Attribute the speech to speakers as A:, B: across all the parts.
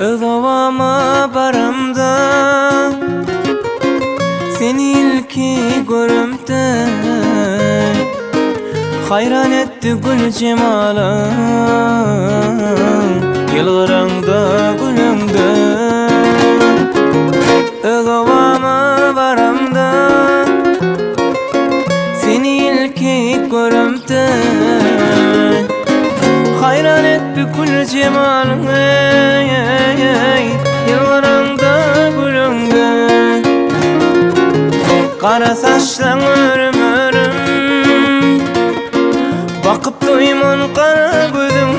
A: Ildovama baramda seni ilki görümde hayran etti gül cemalın yılgıranda gülüngde. Ildovama baramda seni ilki görümde hayran etti gül cemalın yılgıranda gülüngde. Kara saçlan örüm örüm bakıp doyman kara gözüm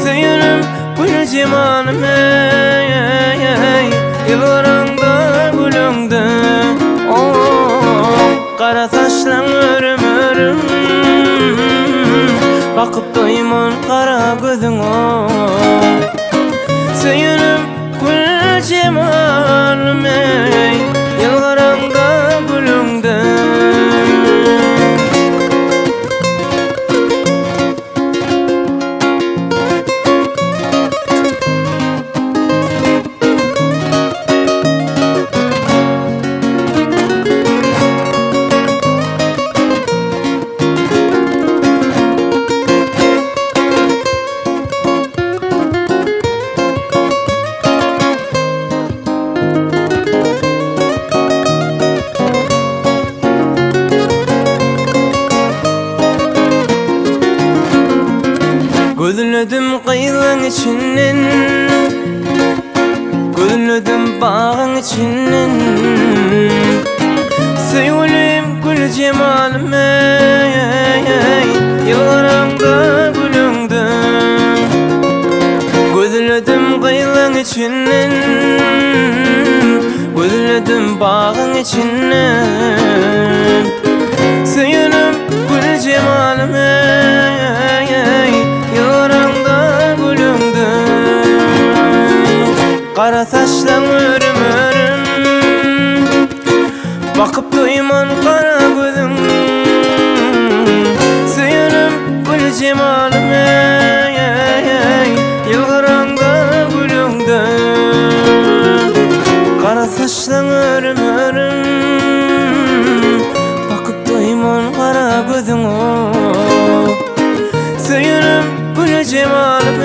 A: söyünüm gül cemalım yılgıranda gülüngde. Kara saçlan örüm örüm bakıp doyman kara gözüm söyünüm gül cemalım yılgıranda gülüngde. Gözledim kıyılın içinden, gözledim bağın içinden sevgilim gül cemalım yılgıranda gülüngde. Gözledim kıyılın içinden, gözledim bağın içinden sevgilim gül cemalım yılgıranda gülüngde. Kara saçlan örüm örüm bakıp doyman kara gözüm söyünüm gül cemalım yılgıranda gülüngde. Kara saçlan örüm örüm bakıp doyman kara gözüm söyünüm gül cemalım